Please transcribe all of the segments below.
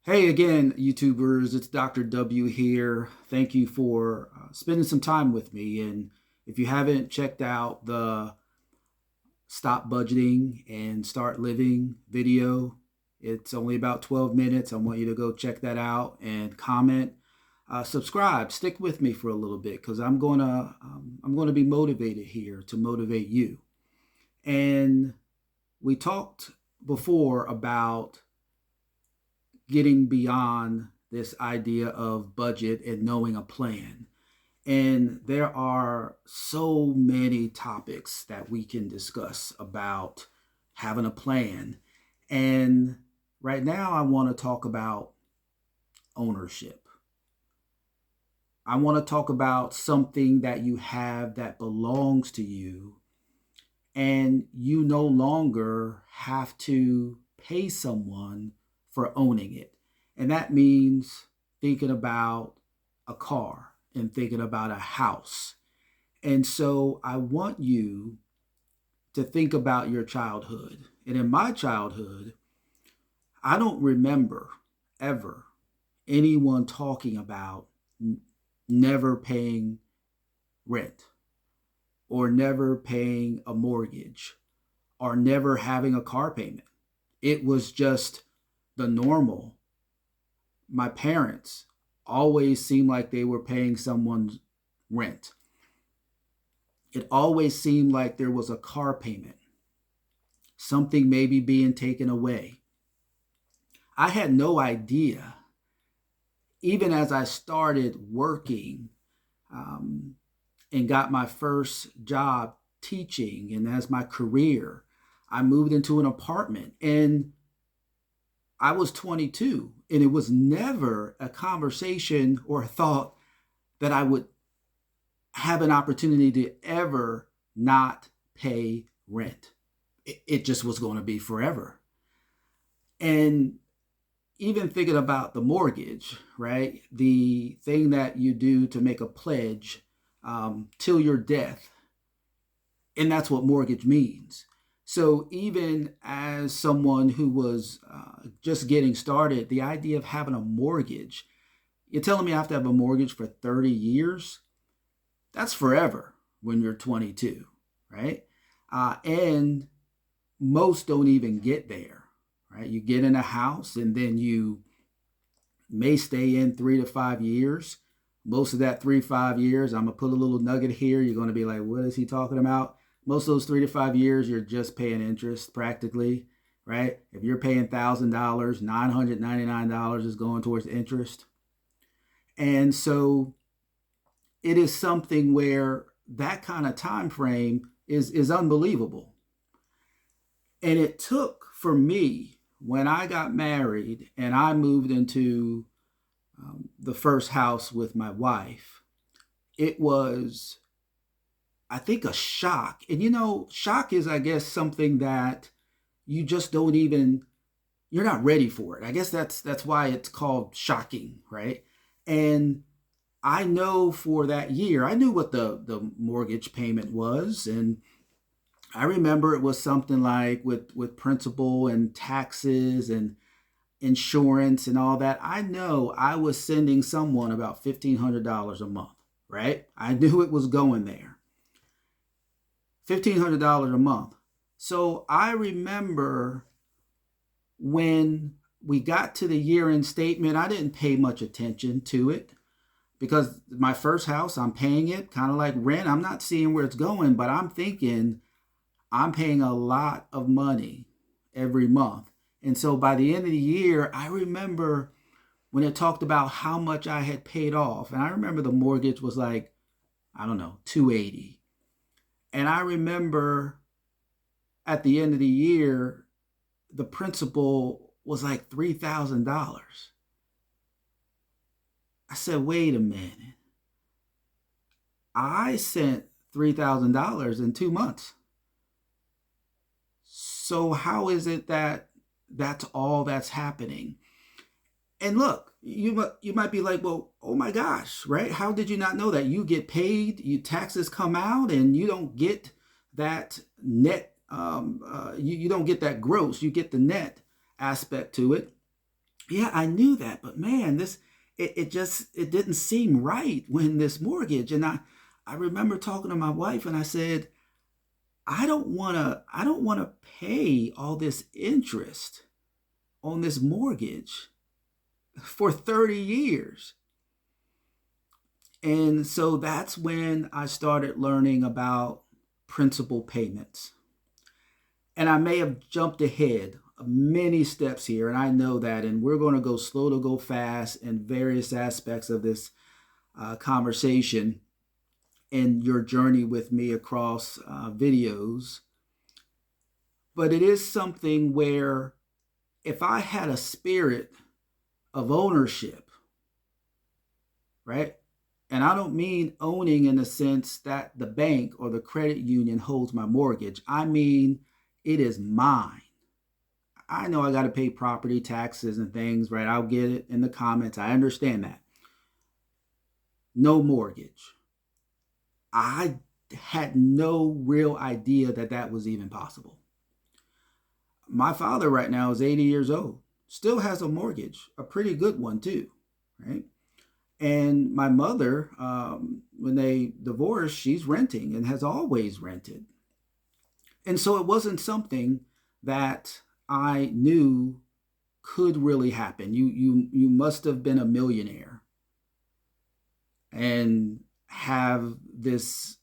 Hey again, YouTubers, it's Dr. W here. Thank you for spending some time with me. And if you haven't checked out the Stop Budgeting and Start Living video, it's only about 12 minutes. I want you to go check that out and comment. Subscribe, stick with me for a little bit because I'm gonna be motivated here to motivate you. And we talked before about getting beyond this idea of budget and knowing a plan. And there are so many topics that we can discuss about having a plan. And right now, I want to talk about ownership. I want to talk about something that you have that belongs to you, and you no longer have to pay someone for owning it. And that means thinking about a car and thinking about a house. And so I want you to think about your childhood. And in my childhood, I don't remember ever anyone talking about never paying rent or never paying a mortgage or never having a car payment. It was just the normal. My parents always seemed like they were paying someone's rent. It always seemed like there was a car payment, something maybe being taken away. I had no idea, even as I started working and got my first job teaching, and as my career, I moved into an apartment and I was 22, and it was never a conversation or a thought that I would have an opportunity to ever not pay rent. It just was going to be forever. And even thinking about the mortgage, right? The thing that you do to make a pledge till your death. And that's what mortgage means. So even as someone who was just getting started, the idea of having a mortgage, you're telling me I have to have a mortgage for 30 years? That's forever when you're 22, right? And most don't even get there, right? You get in a house and then you may stay in 3 to 5 years. Most of that 3 to 5 years, I'm going to put a little nugget here. You're going to be like, what is he talking about? Most of those 3 to 5 years, you're just paying interest practically, right? If you're paying $1,000, $999 is going towards interest. And so it is something where that kind of time frame is unbelievable. And it took for me when I got married and I moved into the first house with my wife, it was, I think, a shock. And shock is, I guess, something that you just don't even, you're not ready for it. I guess that's why it's called shocking, right? And I know for that year, I knew what the mortgage payment was, and I remember it was something like with principal and taxes and insurance and all that. I know I was sending someone about $1,500 a month, right? I knew it was going there. $1,500 a month. So I remember when we got to the year-end statement, I didn't pay much attention to it because my first house, I'm paying it kind of like rent. I'm not seeing where it's going, but I'm thinking I'm paying a lot of money every month. And so by the end of the year, I remember when it talked about how much I had paid off. And I remember the mortgage was like, I don't know, 280. And I remember at the end of the year, the principal was like $3,000. I said, wait a minute. I sent $3,000 in 2 months. So how is it that that's all that's happening? And look, you might be like, well, oh my gosh, right? How did you not know that? You get paid, your taxes come out, and you don't get that net. You don't get that gross. You get the net aspect to it. Yeah, I knew that, but man, it didn't seem right when this mortgage. And I remember talking to my wife and I said, I don't want to pay all this interest on this mortgage for 30 years. And so that's when I started learning about principal payments. And I may have jumped ahead many steps here, and I know that. And we're going to go slow to go fast in various aspects of this conversation and your journey with me across videos. But it is something where if I had a spirit of ownership, right? And I don't mean owning in the sense that the bank or the credit union holds my mortgage. I mean, it is mine. I know I got to pay property taxes and things, right? I'll get it in the comments. I understand that. No mortgage. I had no real idea that that was even possible. My father right now is 80 years old, still has a mortgage, a pretty good one too, right? And my mother, when they divorced, she's renting and has always rented. And so it wasn't something that I knew could really happen. You must have been a millionaire and have this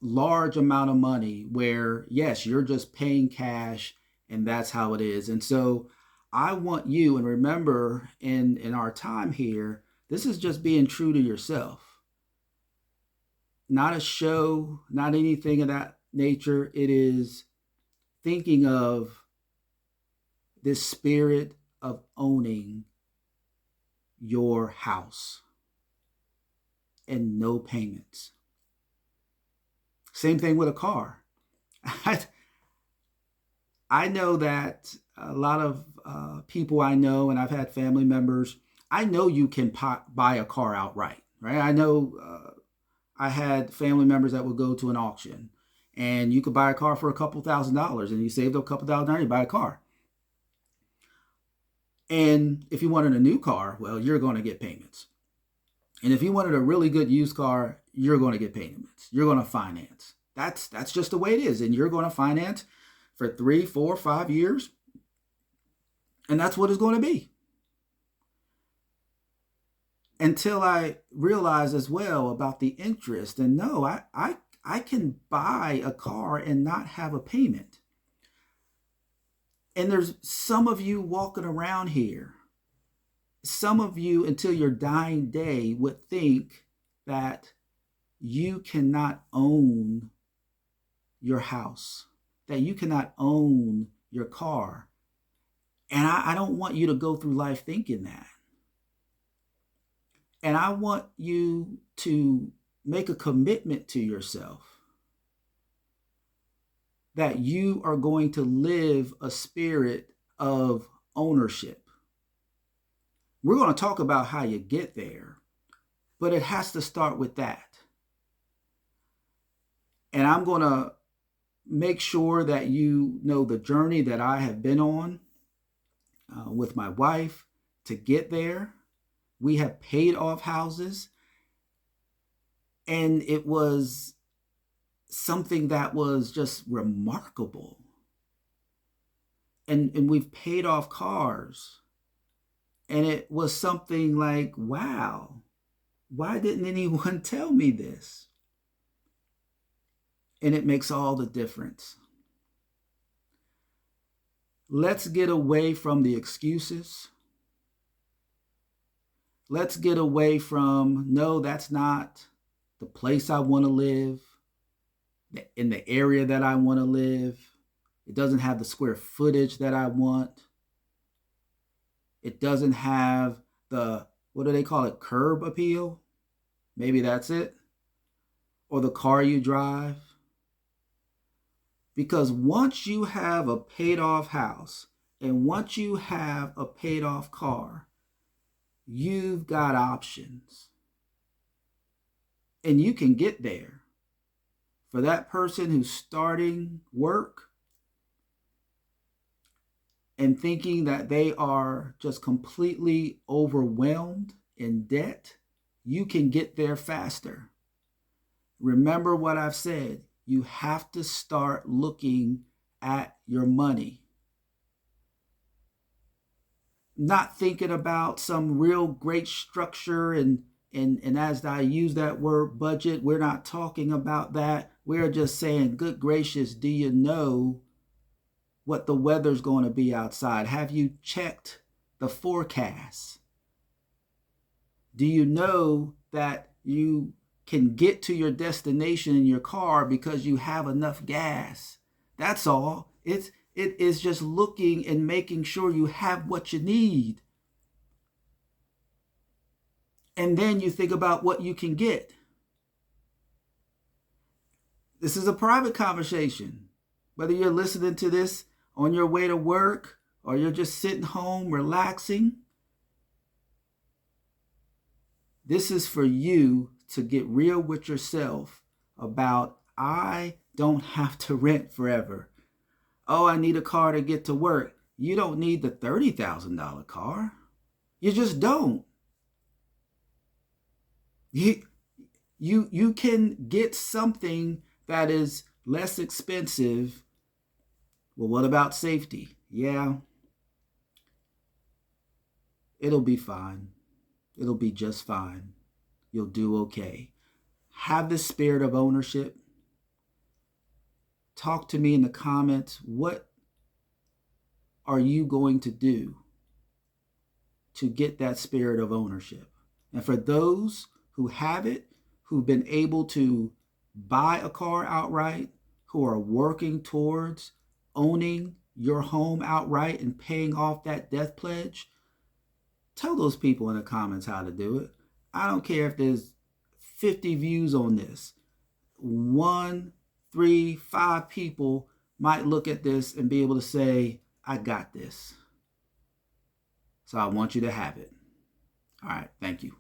large amount of money where, yes, you're just paying cash and that's how it is. And so I want you, and remember in our time here, this is just being true to yourself. Not a show, not anything of that nature. It is thinking of this spirit of owning your house and no payments. Same thing with a car. I know that a lot of people I know, and I've had family members, I know you can buy a car outright, right? I know I had family members that would go to an auction and you could buy a car for a couple $1,000s and you saved up a couple $1,000, you buy a car. And if you wanted a new car, well, you're going to get payments. And if you wanted a really good used car, you're going to get payments. You're going to finance. That's just the way it is. And you're going to finance for 3, 4, 5 years. And that's what it's going to be. Until I realized as well about the interest. And no, I can buy a car and not have a payment. And there's some of you walking around here. Some of you, until your dying day, would think that you cannot own your house, that you cannot own your car. And I don't want you to go through life thinking that. And I want you to make a commitment to yourself that you are going to live a spirit of ownership. We're going to talk about how you get there, but it has to start with that. And I'm going to make sure that you know the journey that I have been on with my wife to get there. We have paid off houses, and it was something that was just remarkable. And we've paid off cars, and it was something like, wow, why didn't anyone tell me this? And it makes all the difference. Let's get away from the excuses. Let's get away from, no, that's not the place I want to live, in the area that I want to live. It doesn't have the square footage that I want. It doesn't have the, what do they call it, curb appeal? Maybe that's it. Or the car you drive. Because once you have a paid off house and once you have a paid off car, you've got options. And you can get there. For that person who's starting work and thinking that they are just completely overwhelmed in debt, you can get there faster. Remember what I've said. You have to start looking at your money. Not thinking about some real great structure and as I use that word budget, we're not talking about that. We're just saying, good gracious, do you know what the weather's going to be outside? Have you checked the forecast? Do you know that you can get to your destination in your car because you have enough gas? That's all. It is just looking and making sure you have what you need. And then you think about what you can get. This is a private conversation. Whether you're listening to this on your way to work or you're just sitting home relaxing, this is for you to get real with yourself about, I don't have to rent forever. Oh, I need a car to get to work. You don't need the $30,000 car. You just don't. You can get something that is less expensive. Well, what about safety? Yeah, it'll be fine. It'll be just fine. You'll do okay. Have the spirit of ownership. Talk to me in the comments. What are you going to do to get that spirit of ownership? And for those who have it, who've been able to buy a car outright, who are working towards owning your home outright and paying off that death pledge, tell those people in the comments how to do it. I don't care if there's 50 views on this. 1, 3, 5 people might look at this and be able to say, I got this. So I want you to have it. All right. Thank you.